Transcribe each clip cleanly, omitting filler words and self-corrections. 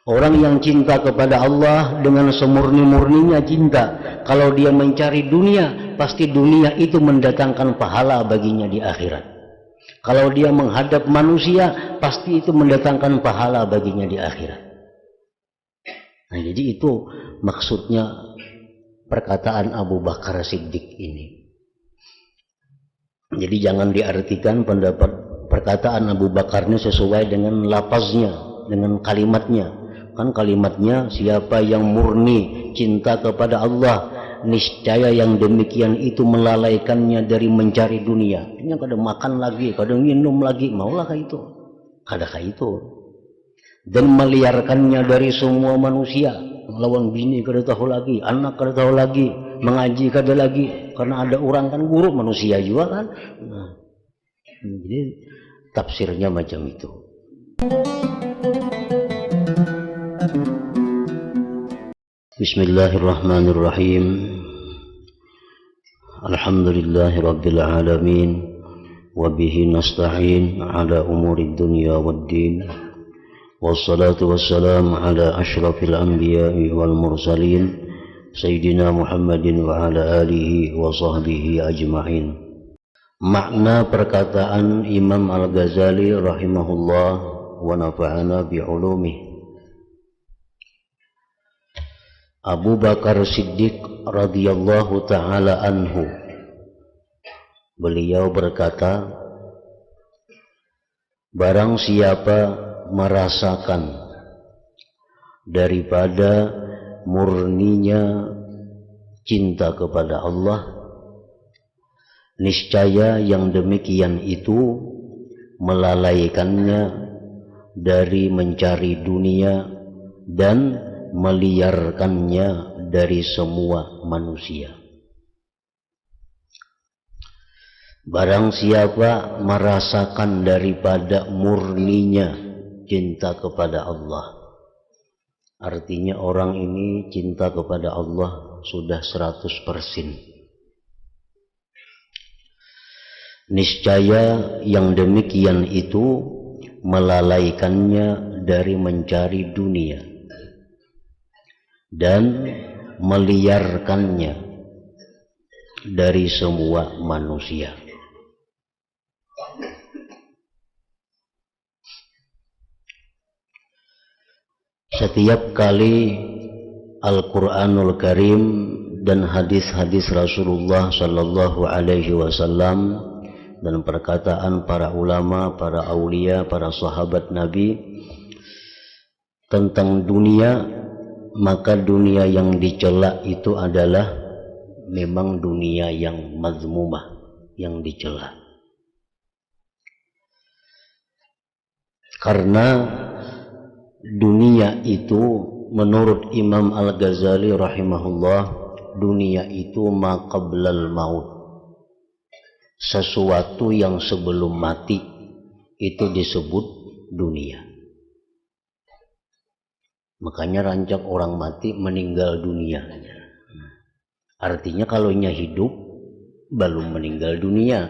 Orang yang cinta kepada Allah dengan semurni-murninya cinta, kalau dia mencari dunia, pasti dunia itu mendatangkan pahala baginya di akhirat. Kalau dia menghadap manusia, pasti itu mendatangkan pahala baginya di akhirat. Nah, jadi itu maksudnya perkataan Abu Bakar Siddiq ini. Jadi jangan diartikan perkataan Abu Bakar ini sesuai dengan lafaznya, dengan kalimatnya. Kan kalimatnya, siapa yang murni cinta kepada Allah, niscaya yang demikian itu melalaikannya dari mencari dunia. Ini kadang makan lagi, kadang minum lagi, maulah kayak itu. Kadang itu. Dan meliarkannya dari semua manusia. Lawan bini kada tahu lagi, anak kada tahu lagi, mengaji kada lagi, karena ada orang kan guru manusia juga kan. Nah, jadi tafsirnya macam itu. Bismillahirrahmanirrahim. Alhamdulillahi rabbil alamin. Wa bihi nasta'in ala umurid dunya waddin. Wassalatu wassalamu ala ashrafil anbiya'i wal mursalin Sayyidina Muhammadin wa ala alihi wa sahbihi ajma'in. Makna perkataan Imam Al-Ghazali rahimahullah wa nafa'ana bi'ulumih. Abu Bakar Siddiq radhiyallahu ta'ala anhu, beliau berkata, barang siapa merasakan daripada murninya cinta kepada Allah, niscaya yang demikian itu melalaikannya dari mencari dunia dan meliarkannya dari semua manusia. Barang siapa merasakan daripada murninya cinta kepada Allah, artinya orang ini cinta kepada Allah sudah 100%. Niscaya yang demikian itu melalaikannya dari mencari dunia dan meliarkannya dari semua manusia. Setiap kali Al-Quranul Karim dan hadis-hadis Rasulullah Sallallahu Alaihi Wasallam dan perkataan para ulama, para aulia, para sahabat Nabi tentang dunia, maka dunia yang dicela itu adalah memang dunia yang mazmumah, yang dicela. Karena dunia itu menurut Imam Al-Ghazali rahimahullah, dunia itu ma qablal maut, sesuatu yang sebelum mati itu disebut dunia. Makanya rancak orang mati meninggal dunia. Artinya kalau nya hidup belum meninggal dunia.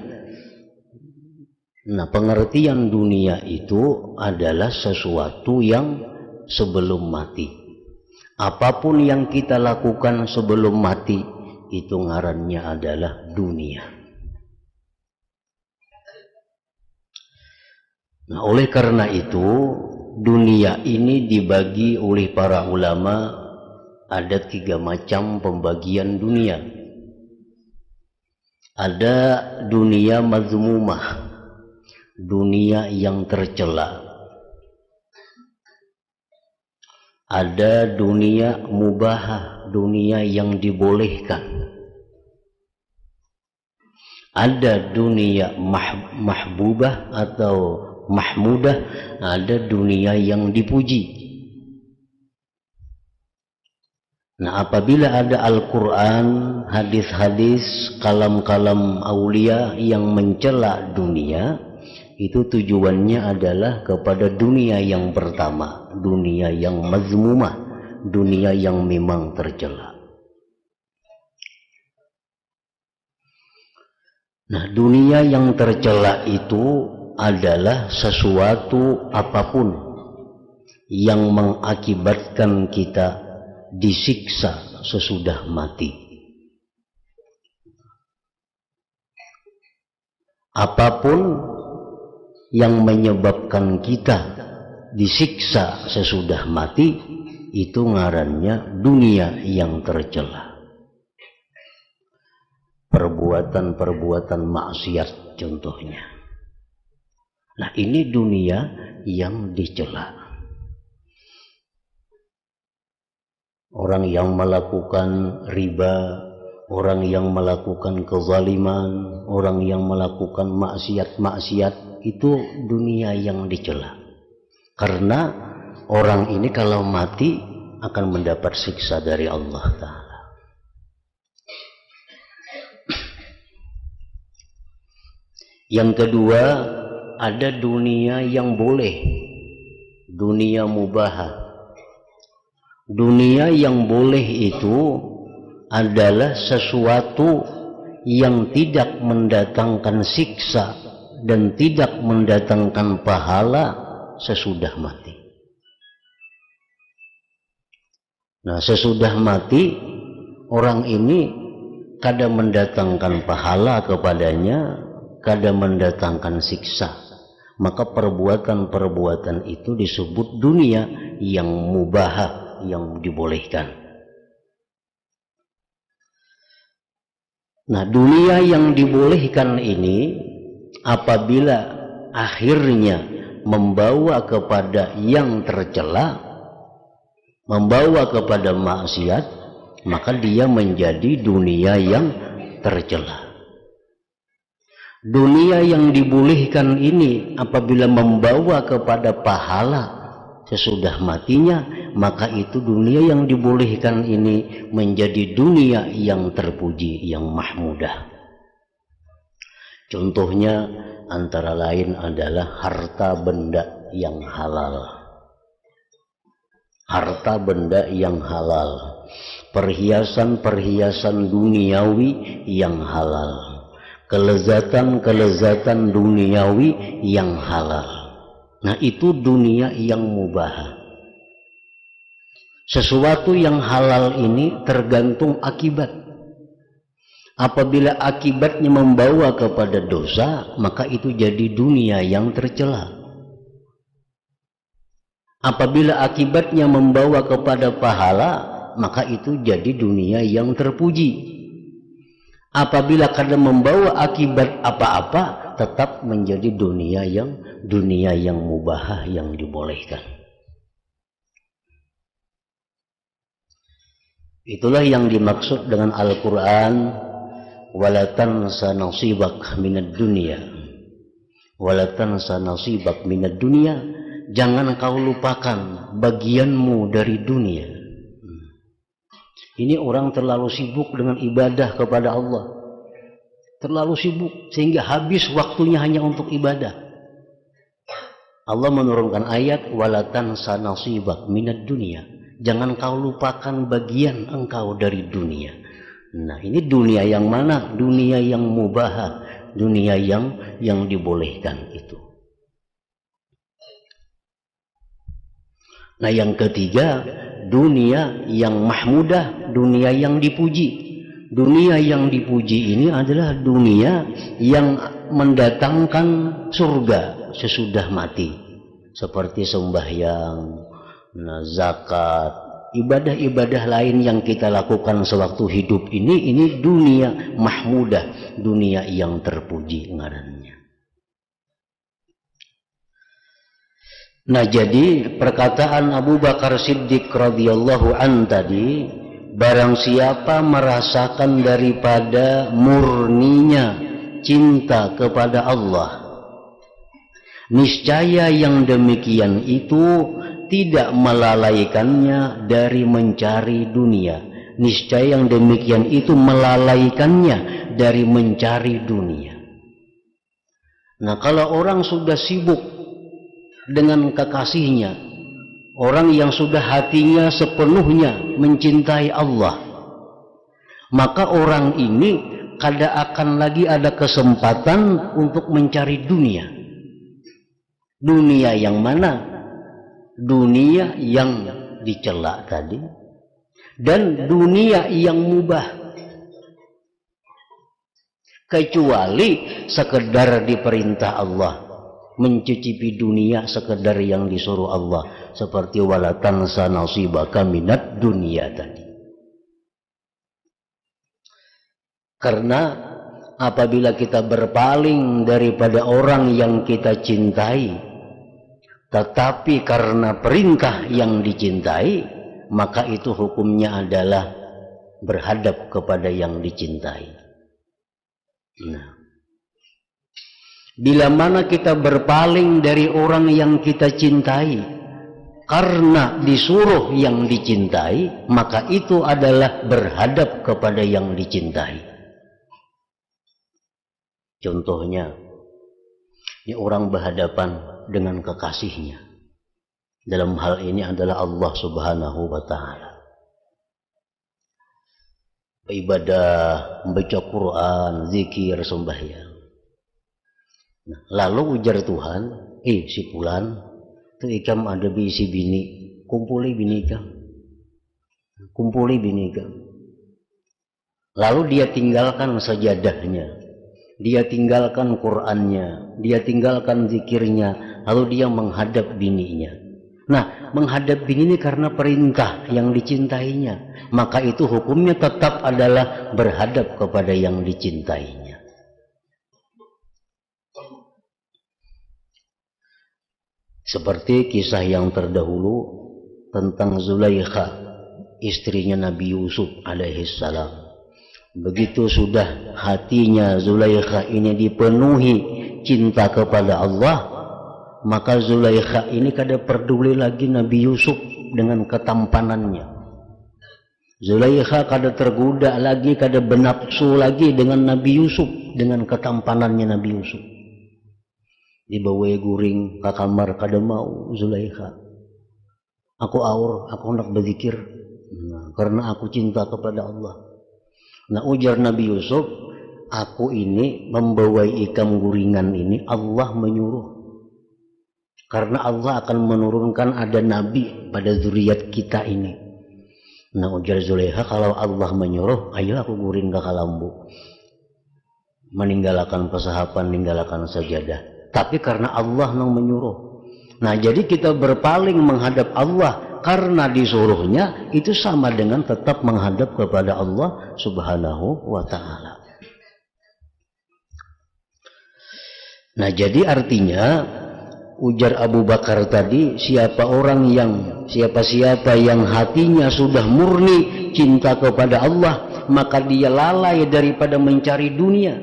Nah, pengertian dunia itu adalah sesuatu yang sebelum mati. Apapun yang kita lakukan sebelum mati itu ngarannya adalah dunia. Nah, oleh karena itu dunia ini dibagi oleh para ulama, ada 3 macam pembagian dunia. Ada dunia mazmumah, dunia yang tercela. Ada dunia mubahah, dunia yang dibolehkan. Ada dunia mahbubah atau mahmudah, ada dunia yang dipuji. Nah, apabila ada Al-Quran, hadis-hadis, kalam-kalam aulia yang mencela dunia, itu tujuannya adalah kepada dunia yang pertama, dunia yang mazmumah, dunia yang memang tercela. Nah, dunia yang tercela itu adalah sesuatu apapun yang mengakibatkan kita disiksa sesudah mati. Apapun yang menyebabkan kita disiksa sesudah mati, itu ngarannya dunia yang tercela. Perbuatan-perbuatan maksiat contohnya. Nah, ini dunia yang dicela. Orang yang melakukan riba, orang yang melakukan kezaliman, orang yang melakukan maksiat-maksiat, itu dunia yang dicela. Karena orang ini kalau mati akan mendapat siksa dari Allah Ta'ala. Yang kedua, ada dunia yang boleh, dunia mubahah. Dunia yang boleh itu adalah sesuatu yang tidak mendatangkan siksa dan tidak mendatangkan pahala sesudah mati. Nah, sesudah mati orang ini kadang mendatangkan pahala kepadanya, kadang mendatangkan siksa. Maka perbuatan-perbuatan itu disebut dunia yang mubahah, yang dibolehkan. Nah, dunia yang dibolehkan ini apabila akhirnya membawa kepada yang tercela, membawa kepada maksiat, maka dia menjadi dunia yang tercela. Dunia yang dibolehkan ini apabila membawa kepada pahala sesudah matinya, maka itu dunia yang dibolehkan ini menjadi dunia yang terpuji, yang mahmudah. Contohnya antara lain adalah harta benda yang halal. Harta benda yang halal, perhiasan-perhiasan duniawi yang halal, kelezatan-kelezatan duniawi yang halal. Nah, itu dunia yang mubah. Sesuatu yang halal ini tergantung akibat. Apabila akibatnya membawa kepada dosa, maka itu jadi dunia yang tercela. Apabila akibatnya membawa kepada pahala, maka itu jadi dunia yang terpuji. Apabila kadang membawa akibat apa-apa, tetap menjadi dunia yang mubahah, yang dibolehkan. Itulah yang dimaksud dengan Al-Quran, wala tansa nasibak minad dunya, wala tansa nasibak minad dunya. Jangan kau lupakan bagianmu dari dunia. Ini orang terlalu sibuk dengan ibadah kepada Allah. Terlalu sibuk sehingga habis waktunya hanya untuk ibadah. Allah menurunkan ayat wala tansa nasibak minad dunya. Jangan kau lupakan bagian engkau dari dunia. Nah, ini dunia yang mana? Dunia yang mubah, dunia yang dibolehkan itu. Nah, yang ketiga, dunia yang mahmudah, dunia yang dipuji. Dunia yang dipuji ini adalah dunia yang mendatangkan surga sesudah mati. Seperti sembahyang, zakat, ibadah-ibadah lain yang kita lakukan sewaktu hidup ini dunia mahmudah, dunia yang terpuji ngarannya. Nah, jadi perkataan Abu Bakar Siddiq radhiyallahu an tadi, barang siapa merasakan daripada murninya cinta kepada Allah, niscaya yang demikian itu tidak melalaikannya dari mencari dunia. Niscaya yang demikian itu melalaikannya dari mencari dunia. Nah, kalau orang sudah sibuk dengan kekasihnya, orang yang sudah hatinya sepenuhnya mencintai Allah, maka orang ini kada akan lagi ada kesempatan untuk mencari dunia. Dunia yang mana? dunia yang dicela tadi dan dunia yang mubah, kecuali sekedar diperintah Allah, mencicipi dunia sekedar yang disuruh Allah, seperti wala tansa nasibaka minad dunia tadi. Karena apabila kita berpaling daripada orang yang kita cintai, tetapi karena perintah yang dicintai, maka itu hukumnya adalah berhadap kepada yang dicintai. Nah, bila mana kita berpaling dari orang yang kita cintai karena disuruh yang dicintai, maka itu adalah berhadap kepada yang dicintai. Contohnya, ini orang berhadapan dengan kekasihnya. Dalam hal ini adalah Allah Subhanahu wa Ta'ala. Ibadah, membaca Quran, zikir, sembahyang. Nah, lalu ujar Tuhan, si fulan, itu ikam ada bisi bini, kumpuli bini ikam. Kumpuli bini ikam. Lalu dia tinggalkan sajadahnya. Dia tinggalkan Qur'annya, dia tinggalkan zikirnya, lalu dia menghadap bininya. Nah, menghadap bini ini karena perintah yang dicintainya, maka itu hukumnya tetap adalah berhadap kepada yang dicintainya. Seperti kisah yang terdahulu tentang Zulaikha, istrinya Nabi Yusuf alaihissalam. Begitu sudah hatinya Zulaikha ini dipenuhi cinta kepada Allah, maka Zulaikha ini kada peduli lagi Nabi Yusuf dengan ketampanannya. Zulaikha kada tergoda lagi, kada bernafsu lagi dengan Nabi Yusuf, dengan ketampanannya Nabi Yusuf. Dibawa guring ke kamar, kada mau Zulaikha. Aku aur, aku hendak berzikir, karena aku cinta kepada Allah. Nah, ujar Nabi Yusuf, aku ini membawai ikam guringan ini Allah menyuruh. Karena Allah akan menurunkan ada nabi pada zuriat kita ini. Nah, ujar Zulaikha, kalau Allah menyuruh, ayo aku guring ke kalambu. Meninggalkan pesahapan, meninggalkan sajadah. Tapi karena Allah yang menyuruh. Nah, jadi kita berpaling menghadap Allah karena disuruhnya, itu sama dengan tetap menghadap kepada Allah Subhanahu wa Ta'ala. Nah, jadi artinya ujar Abu Bakar tadi, siapa yang hatinya sudah murni cinta kepada Allah, maka dia lalai daripada mencari dunia.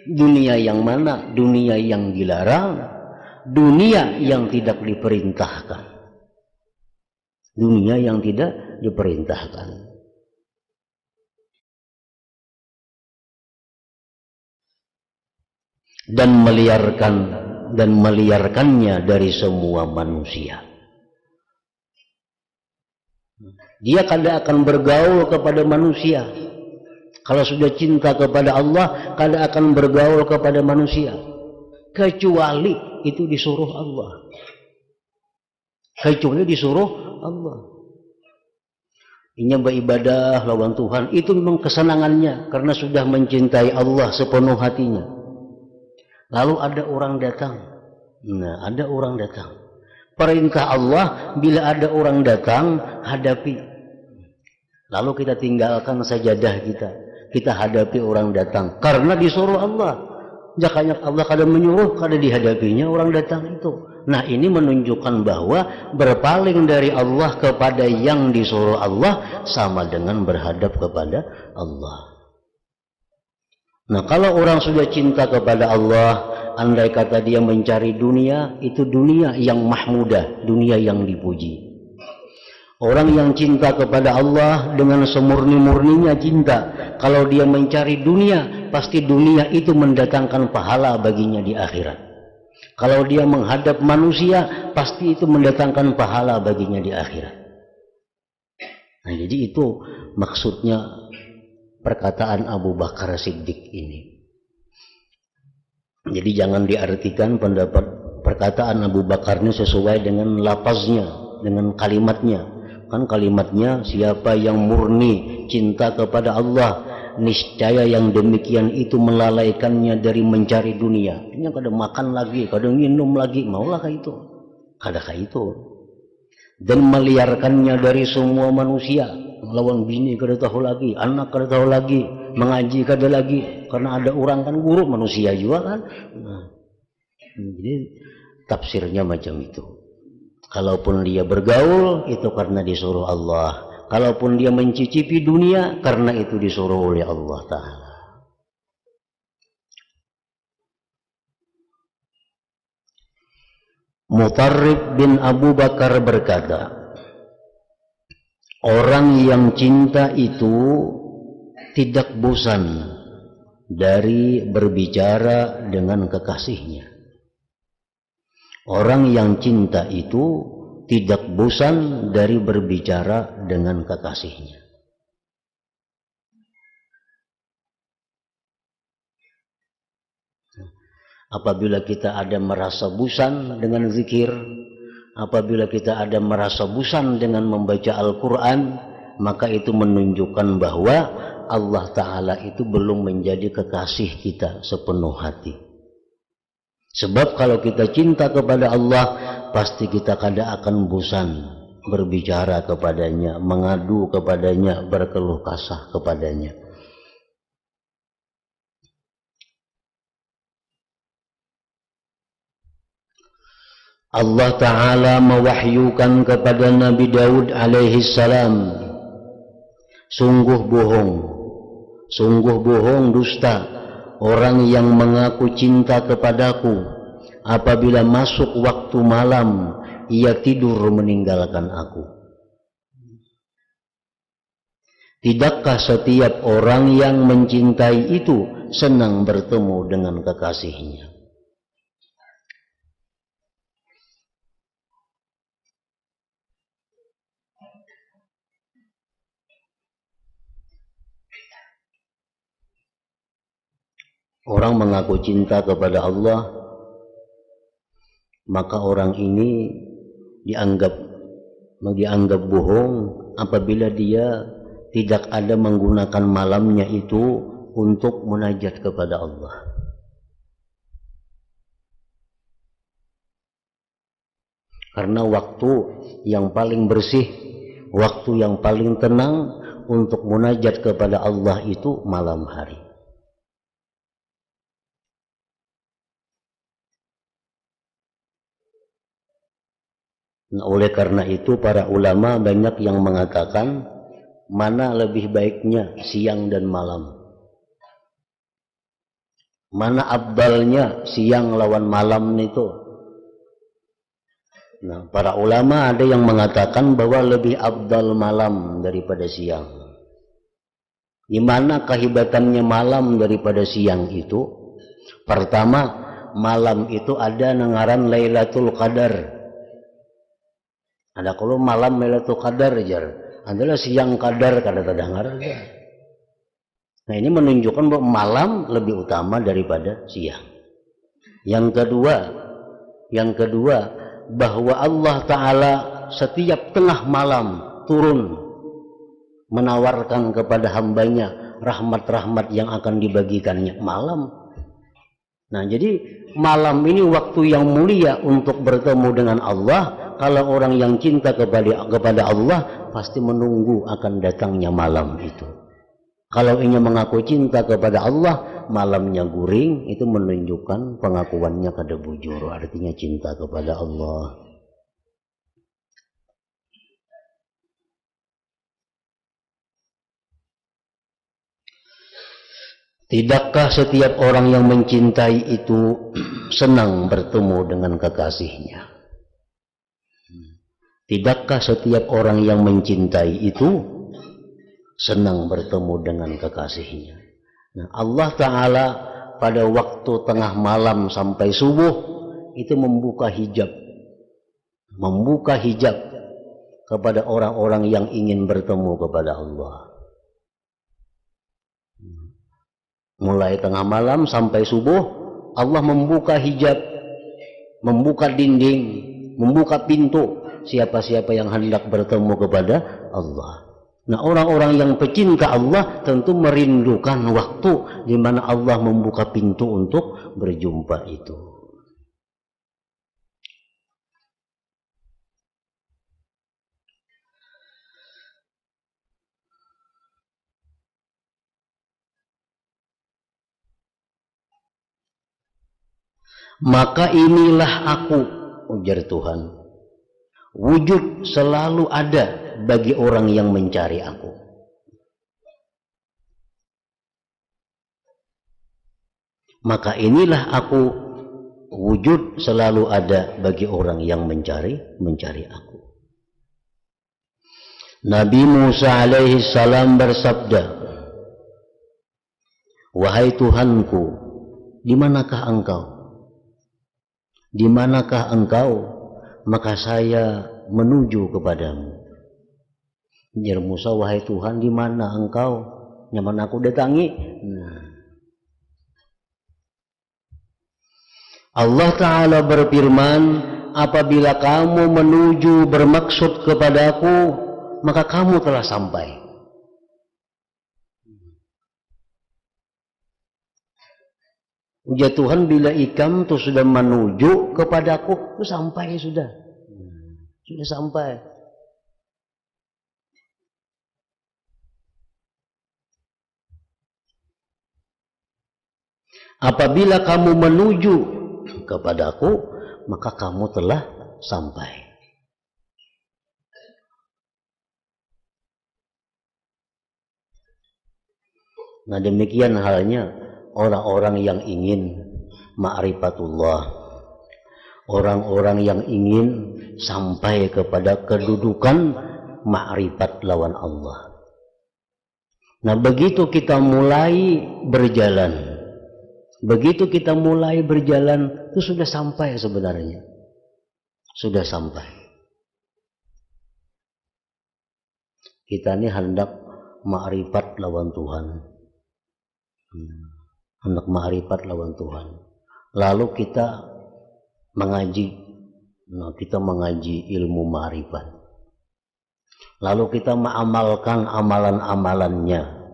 Dunia yang mana? Dunia yang dilarang, dunia yang tidak diperintahkan. Dunia yang tidak diperintahkan. Dan meliarkannya dari semua manusia. Dia kada akan bergaul kepada manusia. Kalau sudah cinta kepada Allah, kada akan bergaul kepada manusia. Kecuali itu disuruh Allah. Kecuali disuruh Allah. Ini beribadah lawan Tuhan, itu memang kesenangannya karena sudah mencintai Allah sepenuh hatinya. Lalu ada orang datang. Nah, ada orang datang. Perintah Allah, bila ada orang datang, hadapi. Lalu kita tinggalkan sajadah kita. Kita hadapi orang datang karena disuruh Allah. Jakanya Allah kada menyuruh, kada dihadapinya orang datang itu. Nah, ini menunjukkan bahwa berpaling dari Allah kepada yang disuruh Allah sama dengan berhadap kepada Allah. Nah, kalau orang sudah cinta kepada Allah, andai kata dia mencari dunia, itu dunia yang mahmudah, dunia yang dipuji. Orang yang cinta kepada Allah dengan semurni-murninya cinta, kalau dia mencari dunia, pasti dunia itu mendatangkan pahala baginya di akhirat. Kalau dia menghadap manusia, pasti itu mendatangkan pahala baginya di akhirat. Nah, jadi itu maksudnya perkataan Abu Bakar Siddiq ini. Jadi jangan diartikan pendapat perkataan Abu Bakar ini sesuai dengan lapaznya, dengan kalimatnya. Kan kalimatnya, siapa yang murni cinta kepada Allah, niscaya yang demikian itu melalaikannya dari mencari dunia. Ini kada makan lagi, kada minum lagi, maulah kayak itu, kada kayak itu. Dan meliarkannya dari semua manusia. Lawan bini kada tahu lagi, anak kada tahu lagi, mengaji kada lagi, karena ada orang kan guru manusia juga kan. Nah, jadi tafsirnya macam itu. Kalaupun dia bergaul itu karena disuruh Allah. Kalaupun dia mencicipi dunia karena itu disuruh oleh Allah Ta'ala. Mutarrib bin Abu Bakar berkata, orang yang cinta itu tidak bosan dari berbicara dengan kekasihnya. Orang yang cinta itu tidak bosan dari berbicara dengan kekasihnya. Apabila kita ada merasa bosan dengan zikir, apabila kita ada merasa bosan dengan membaca Al-Quran, maka itu menunjukkan bahwa Allah Ta'ala itu belum menjadi kekasih kita sepenuh hati. Sebab kalau kita cinta kepada Allah, pasti kita kada akan bosan berbicara kepadanya, mengadu kepadanya, berkeluh kesah kepadanya. Allah Ta'ala mewahyukan kepada Nabi Daud alaihi salam, sungguh bohong dusta orang yang mengaku cinta kepadaku, apabila masuk waktu malam ia tidur meninggalkan aku. Tidakkah setiap orang yang mencintai itu senang bertemu dengan kekasihnya? Orang mengaku cinta kepada Allah, maka orang ini dianggap bohong apabila dia tidak ada menggunakan malamnya itu untuk munajat kepada Allah. Karena waktu yang paling bersih, waktu yang paling tenang untuk munajat kepada Allah itu malam hari. Nah, oleh karena itu para ulama banyak yang mengatakan mana lebih baiknya siang dan malam. Mana abdalnya siang lawan malam itu. Nah, para ulama ada yang mengatakan bahwa lebih abdal malam daripada siang. Di mana kehebatannya malam daripada siang itu? Pertama, malam itu ada ngaran Lailatul Qadar. Ada kalau malam Lailatul Qadar jar, adalah siang Qadar kada terdengar. Nah, ini menunjukkan bahwa malam lebih utama daripada siang. Yang kedua bahwa Allah Ta'ala setiap tengah malam turun menawarkan kepada hambanya rahmat-rahmat yang akan dibagikannya malam. Nah, jadi malam ini waktu yang mulia untuk bertemu dengan Allah. Kalau orang yang cinta kepada Allah pasti menunggu akan datangnya malam itu. Kalau ingin mengaku cinta kepada Allah, malamnya guring, itu menunjukkan pengakuannya kada bujur, artinya cinta kepada Allah. Tidakkah setiap orang yang mencintai itu senang bertemu dengan kekasihnya? Tidakkah setiap orang yang mencintai itu senang bertemu dengan kekasihnya? Nah, Allah Ta'ala pada waktu tengah malam sampai subuh itu membuka hijab kepada orang-orang yang ingin bertemu kepada Allah. Mulai tengah malam sampai subuh Allah membuka hijab membuka dinding, membuka pintu siapa-siapa yang hendak bertemu kepada Allah. Nah, orang-orang yang pecinta Allah tentu merindukan waktu di mana Allah membuka pintu untuk berjumpa itu. Maka inilah aku, ujar Tuhan. Wujud selalu ada bagi orang yang mencari aku. Maka inilah aku, wujud selalu ada bagi orang yang mencari aku. Nabi Musa alaihi salam bersabda, wahai Tuhanku, di manakah engkau? Di manakah engkau? Maka saya menuju kepadamu. Ujar Musa, wahai Tuhan, di mana engkau? Nyaman aku datangi. Nah. Allah Ta'ala berfirman, apabila kamu menuju bermaksud kepadaku, maka kamu telah sampai. Ujar Tuhan, bila ikam tuh sudah menuju kepadaku, tuh sampai sudah. Sudah sampai. Apabila kamu menuju kepadaku, maka kamu telah sampai. Nah, demikian halnya orang-orang yang ingin ma'rifatullah, orang-orang yang ingin sampai kepada kedudukan ma'rifat lawan Allah. Nah, begitu kita mulai berjalan, itu sudah sampai sebenarnya. Sudah sampai. Kita ini hendak ma'rifat lawan Tuhan. Hendak ma'rifat lawan Tuhan. Lalu kita mengaji. Nah, kita mengaji ilmu ma'rifat. Lalu kita mengamalkan amalan-amalannya.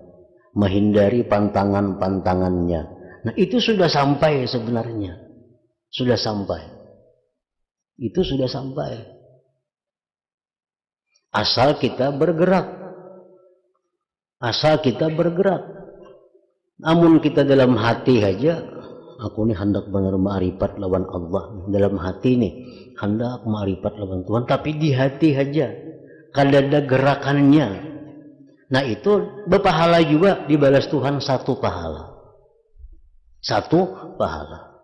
Menghindari pantangan-pantangannya. Nah, itu sudah sampai sebenarnya. Sudah sampai. Itu sudah sampai. Asal kita bergerak. Asal kita bergerak. Namun kita dalam hati aja, aku ini hendak benar ma'rifat lawan Allah. Dalam hati nih, hendak ma'rifat lawan Tuhan. Tapi di hati aja, kada ada gerakannya. Nah, itu berpahala juga, dibalas Tuhan satu pahala. Satu pahala.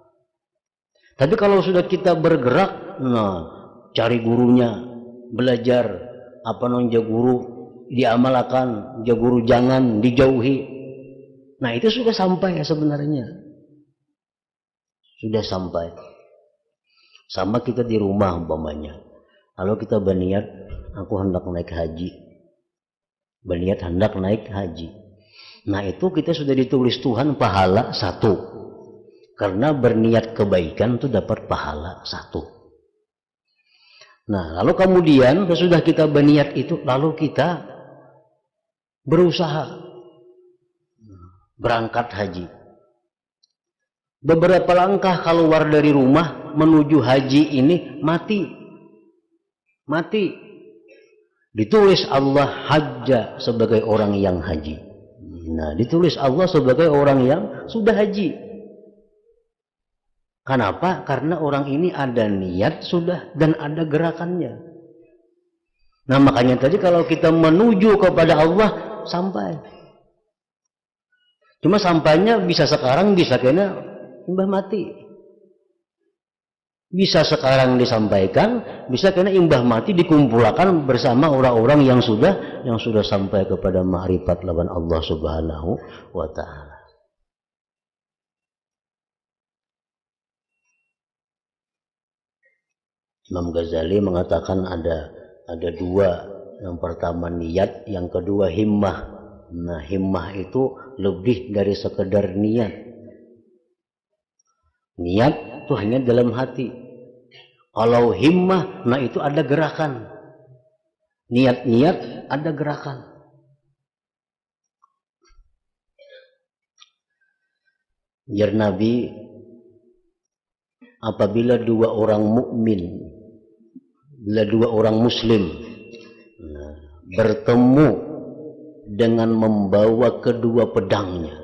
Tapi kalau sudah kita bergerak, nah, cari gurunya, belajar, apa nonja guru, diamalkan, guru jangan, dijauhi. Nah, itu sudah sampai ya sebenarnya. Sudah sampai. Sama kita di rumah umpamanya. Kalau kita berniat, aku hendak naik haji. Berniat hendak naik haji. Nah, itu kita sudah ditulis Tuhan pahala satu. Karena berniat kebaikan itu dapat pahala satu. Nah, lalu kemudian sesudah kita berniat itu, lalu kita berusaha berangkat haji. Beberapa langkah keluar dari rumah menuju haji ini mati. Ditulis Allah hajja sebagai orang yang haji. Nah, ditulis Allah sebagai orang yang sudah haji. Kenapa? Karena orang ini ada niat sudah dan ada gerakannya. Nah, makanya tadi kalau kita menuju kepada Allah sampai. Cuma sampainya bisa sekarang, bisa kena imbah mati. Bisa sekarang disampaikan, bisa kena imbah mati dikumpulkan bersama orang-orang yang sudah sampai kepada ma'rifat lawan Allah Subhanahu wa ta'ala. Imam Ghazali mengatakan ada dua. Yang pertama niat, yang kedua himmah. Nah, himmah itu lebih dari sekedar niat. Niat itu hanya dalam hati. Kalau himmah, nah itu ada gerakan. Niat-niat ada gerakan. Jar Nabi, apabila dua orang mukmin, bila dua orang muslim bertemu dengan membawa kedua pedangnya,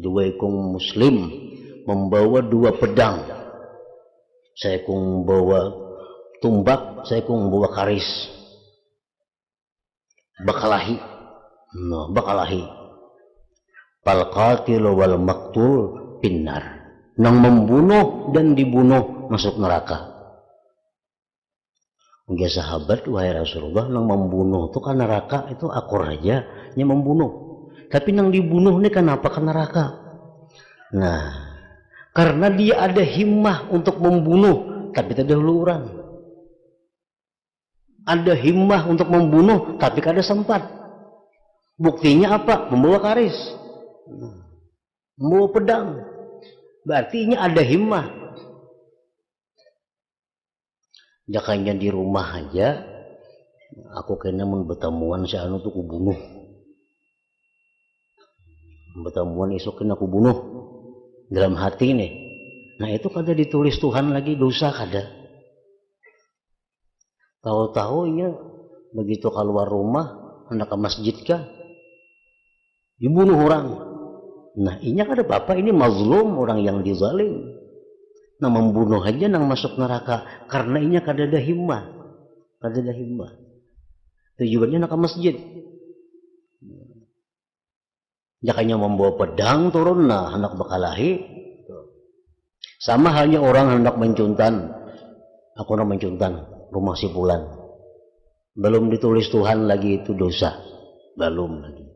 dua ekong muslim membawa dua pedang, saya kung bawa tumbak, saya kung bawa karis, bakalahi, bakalahi. Fal qatil wal maqtul finnar. Nang membunuh dan dibunuh masuk neraka. Enggak sahabat, wahai Rasulullah, nang membunuh itu kan neraka, itu akur aja, nya membunuh. Tapi nang dibunuh ini kenapa ke neraka? Nah, karena dia ada himmah untuk membunuh, tapi tidak huluran. Ada himmah untuk membunuh, tapi kada sempat. Buktinya apa? Membawa karis, membawa pedang. Berarti ini ada himmah. Jakanya di rumah aja, aku kena bertemuan si anu tuh kubunuh. Bertemuan esok kena kubunuh dalam hati nih. Nah itu kada ditulis Tuhan lagi dosa kada. Tahu-tahunya begitu keluar rumah hendak ke masjid kah, dibunuh orang. Nah ini kada apa-apa, ini mazlum, orang yang dizalim. Nah membunuh aja nang masuk neraka karena ini kada ada himmah, kada ada himmah. Tujuannya nak ke masjid. Jakanya membawa pedang turun, nah hendak bakalahi. Sama halnya orang hendak mencuntan, aku nak mencuntan rumah si fulan. Belum ditulis Tuhan lagi itu dosa, belum lagi.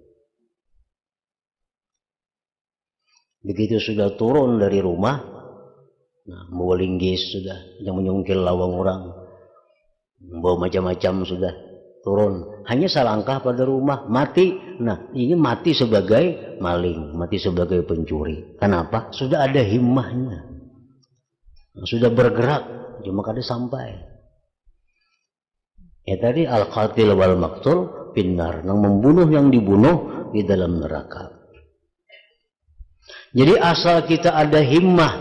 Begitu sudah turun dari rumah, nah, membawa linggis sudah, yang menyungkil lawang orang, membawa macam-macam sudah turun. Hanya selangkah pada rumah, mati. Nah, ini mati sebagai maling, mati sebagai pencuri. Kenapa? Sudah ada himmahnya, sudah bergerak, cuma kada sampai. Ya tadi al-qatil wal maqtul finnar, yang membunuh yang dibunuh di dalam neraka. Jadi asal kita ada himmah,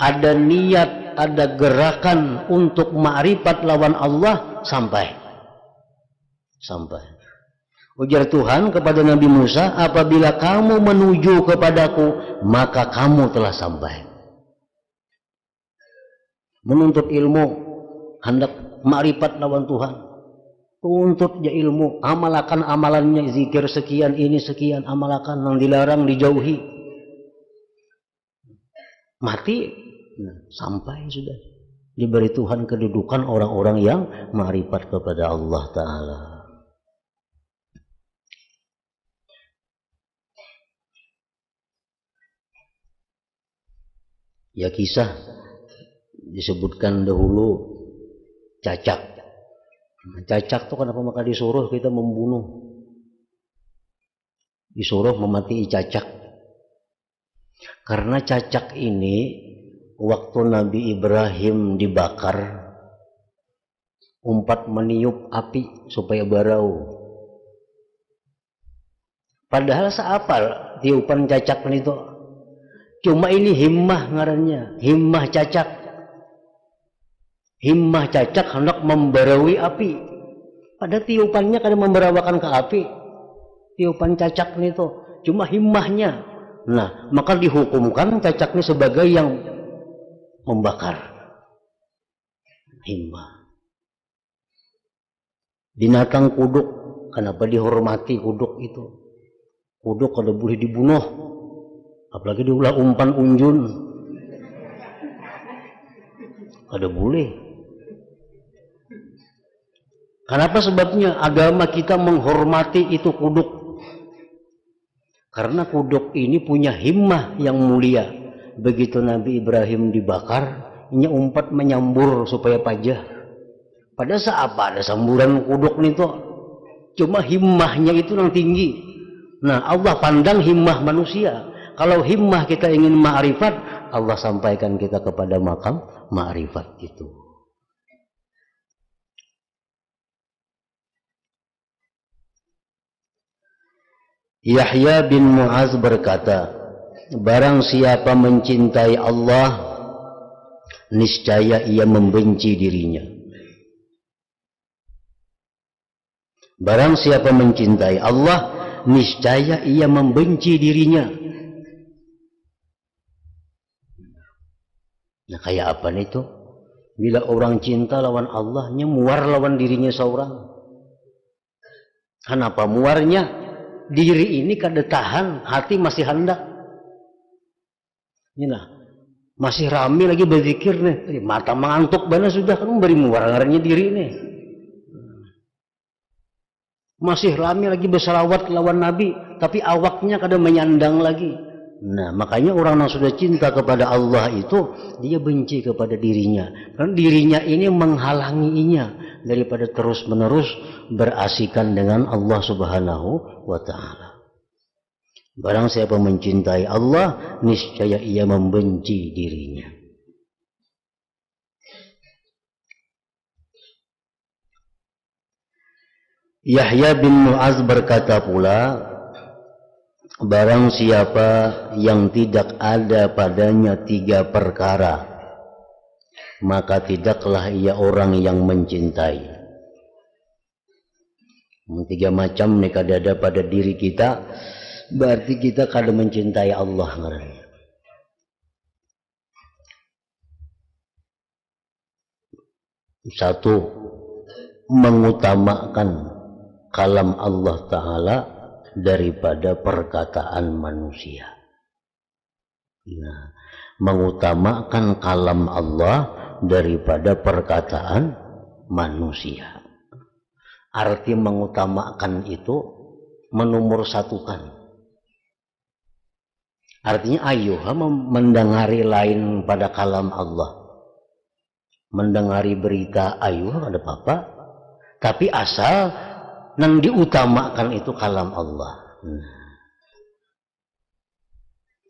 ada niat, ada gerakan untuk ma'rifat lawan Allah, sampai. Ujar Tuhan kepada Nabi Musa, apabila kamu menuju kepadaku, maka kamu telah sampai. Menuntut ilmu, hendak ma'rifat lawan Tuhan. Tuntut dia ilmu, amalakan amalannya, zikir sekian, ini sekian, amalakan, yang dilarang dijauhi. Mati, nah, sampai sudah. Diberi Tuhan kedudukan orang-orang yang ma'rifat kepada Allah Ta'ala. Ya kisah disebutkan dahulu Cacak. Cacak itu kenapa maka disuruh kita membunuh? Disuruh memati Cacak. Karena Cacak ini waktu Nabi Ibrahim dibakar, umpat meniup api supaya barau. Padahal seapal tiupan Cacak itu. Cuma ini himmah ngarannya, himmah Cacak. Himmah Cacak hendak membarawi api. Pada tiupannya kada memberawakan ke api. Tiupan Cacak itu cuma himmahnya. Nah, maka dihukumkan Cacak ini sebagai yang membakar. Himmah. Binatang kuduk, kenapa dihormati kuduk itu? Kuduk kada boleh dibunuh. Apalagi diulah umpan unjun. Kada boleh. Kenapa sebabnya agama kita menghormati itu kuduk? Karena kuduk ini punya himmah yang mulia. Begitu Nabi Ibrahim dibakar, ini umpat menyambur supaya pajah. Pada saat apa ada samburan kuduk itu? Cuma himmahnya itu yang tinggi. Nah, Allah pandang himmah manusia. Kalau himmah kita ingin ma'rifat, Allah sampaikan kita kepada makam ma'rifat itu. Yahya bin Mu'az berkata, barang siapa mencintai Allah, niscaya ia membenci dirinya. Barang siapa mencintai Allah, niscaya ia membenci dirinya. Nah, kayak apa nih itu? Bila orang cinta lawan Allahnya, muar lawan dirinya seorang. Kenapa muarnya? Diri ini kada tahan, hati masih hendak. Ini nah, masih rame lagi berzikir nih, mata mengantuk bana sudah kan beri muar-muarnya diri nih. Masih rame lagi bersalawat lawan Nabi, tapi awaknya kada menyandang lagi. Nah, makanya orang yang sudah cinta kepada Allah itu, dia benci kepada dirinya. Karena dirinya ini menghalanginya daripada terus-menerus berasikan dengan Allah Subhanahu wa Ta'ala. Barang siapa mencintai Allah, niscaya ia membenci dirinya. Yahya bin Mu'az berkata pula, barang siapa yang tidak ada padanya 3 perkara, maka tidaklah ia orang yang mencintai. 3 macam nih kada ada pada diri kita, berarti kita kada mencintai Allah. Satu, mengutamakan kalam Allah Ta'ala daripada perkataan manusia. Nah, mengutamakan kalam Allah daripada perkataan manusia. Arti mengutamakan itu menomor satukan. Artinya ayuha mendengari lain pada kalam Allah. Mendengari berita ayuha ada apa-apa. Tapi asal yang diutamakan itu kalam Allah.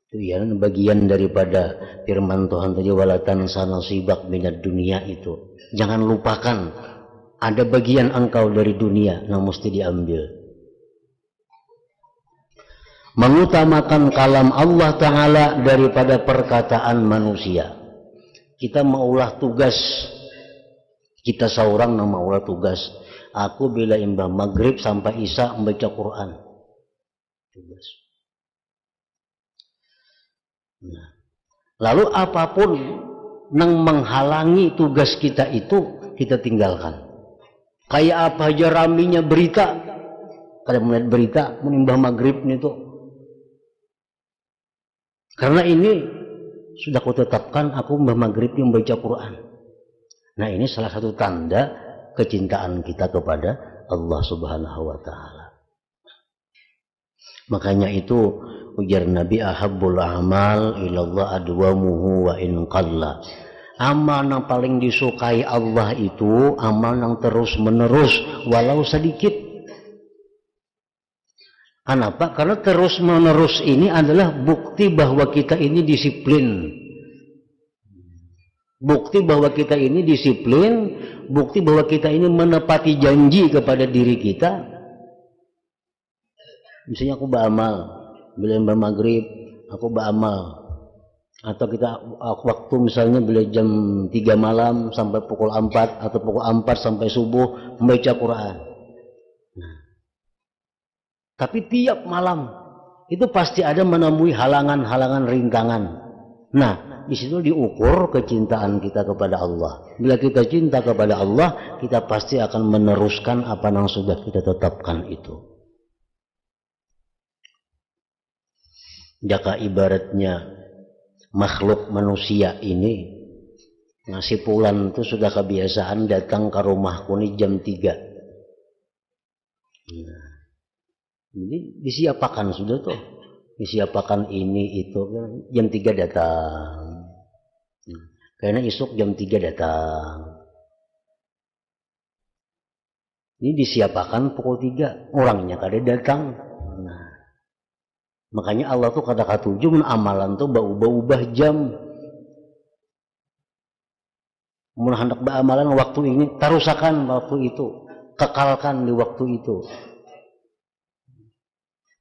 Itu ya bagian daripada firman Tuhan tadi, walatan sanasibak minad dunia itu. Jangan lupakan ada bagian engkau dari dunia yang mesti diambil. Mengutamakan kalam Allah Ta'ala daripada perkataan manusia. Kita maulah tugas, kita seorang yang maulah tugas. Aku bila imbah maghrib sampai isya membaca Quran. Tugas. Nah, lalu apapun yang menghalangi tugas kita itu, kita tinggalkan. Kayak apa aja raminya berita, kada melihat berita menimbah maghrib itu. Karena ini sudah kutetapkan aku mbah maghrib membaca Quran. Nah, ini salah satu tanda kecintaan kita kepada Allah Subhanahu wa Ta'ala. Makanya itu ujar Nabi, ahabbul a'mal ilallah adwamuhu wa in qalla. Amal yang paling disukai Allah itu amal yang terus menerus walau sedikit. Kenapa? Karena terus menerus ini adalah bukti bahwa kita ini disiplin. Bukti bahwa kita ini disiplin, bukti bahwa kita ini menepati janji kepada diri kita. Misalnya aku beramal, bila maghrib, aku beramal. Atau kita waktu misalnya bila jam 3 malam sampai pukul 4, atau pukul 4 sampai subuh membaca Quran. Nah, tapi tiap malam itu pasti ada menemui halangan-halangan, rintangan. Nah, di situ diukur kecintaan kita kepada Allah. Bila kita cinta kepada Allah, kita pasti akan meneruskan apa yang sudah kita tetapkan itu. Jika ibaratnya makhluk manusia ini ngasih pulang itu sudah kebiasaan datang ke rumahku ini jam 3. Nah, jadi disiapakan sudah tuh. Disiapakan ini itu jam 3 datang. Karena esok jam 3 datang. Ini disiapakan pukul 3, orangnya kada datang. Nah, makanya Allah tuh kada katuju amalan tuh berubah-ubah jam. Mun hendak beramalan waktu ini, tarusakan waktu itu, kekalkan di waktu itu.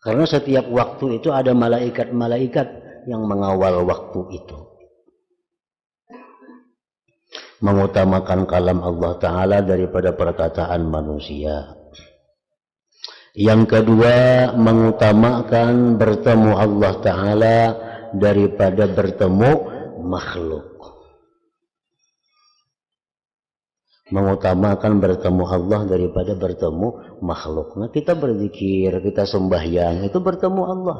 Karena setiap waktu itu ada malaikat-malaikat yang mengawal waktu itu. Mengutamakan kalam Allah Ta'ala daripada perkataan manusia. Yang kedua, mengutamakan bertemu Allah Ta'ala daripada bertemu makhluk. Mengutamakan bertemu Allah daripada bertemu makhluk. Nah, kita berzikir, kita sembahyang, itu bertemu Allah.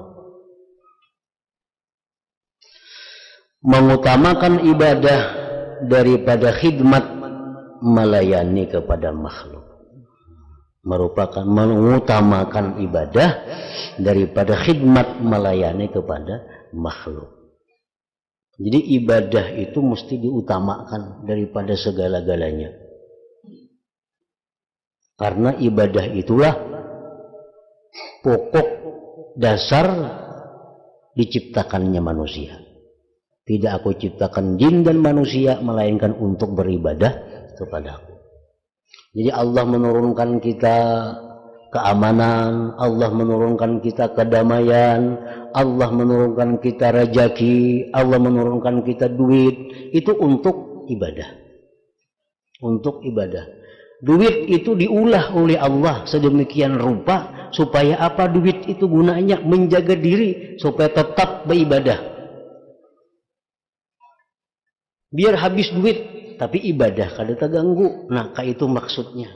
Mengutamakan ibadah daripada khidmat, melayani kepada makhluk. Merupakan mengutamakan ibadah daripada khidmat, melayani kepada makhluk. Jadi ibadah itu mesti diutamakan daripada segala-galanya. Karena ibadah itulah pokok dasar diciptakannya manusia. Tidak aku ciptakan jin dan manusia melainkan untuk beribadah kepadaku. Jadi Allah menurunkan kita keamanan, Allah menurunkan kita kedamaian, Allah menurunkan kita rezeki, Allah menurunkan kita duit, itu untuk ibadah. Untuk ibadah. Duit itu diulah oleh Allah sedemikian rupa supaya apa? Duit itu gunanya menjaga diri supaya tetap beribadah. Biar habis duit tapi ibadah kada terganggu. Nah, itu maksudnya.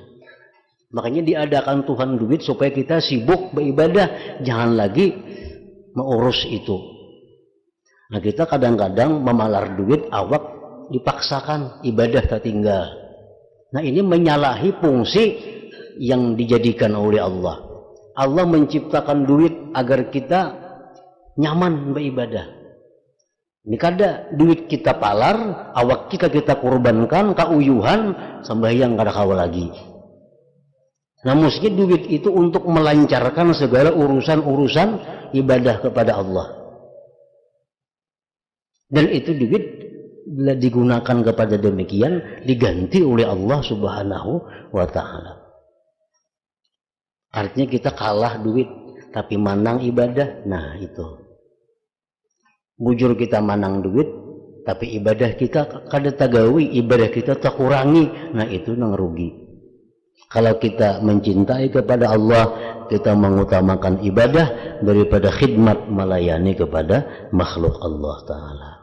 Makanya diadakan Tuhan duit supaya kita sibuk beribadah, jangan lagi mengurus itu. Nah, kita kadang-kadang memalar duit awak dipaksakan ibadah tertinggal. Nah, ini menyalahi fungsi yang dijadikan oleh Allah. Allah menciptakan duit agar kita nyaman beribadah. Ini kada duit kita palar, awak kita korbankan, kauyuhan, sembahyang kada kawa lagi. Nah, mesti duit itu untuk melancarkan segala urusan-urusan ibadah kepada Allah. Dan itu duit bila digunakan kepada demikian diganti oleh Allah Subhanahu wa Ta'ala. Artinya kita kalah duit tapi menang ibadah. Nah, itu bujur kita menang duit tapi ibadah kita kada tagawi, ibadah kita terkurangi. Nah, itu nang rugi. Kalau kita mencintai kepada Allah, kita mengutamakan ibadah daripada khidmat melayani kepada makhluk Allah Ta'ala.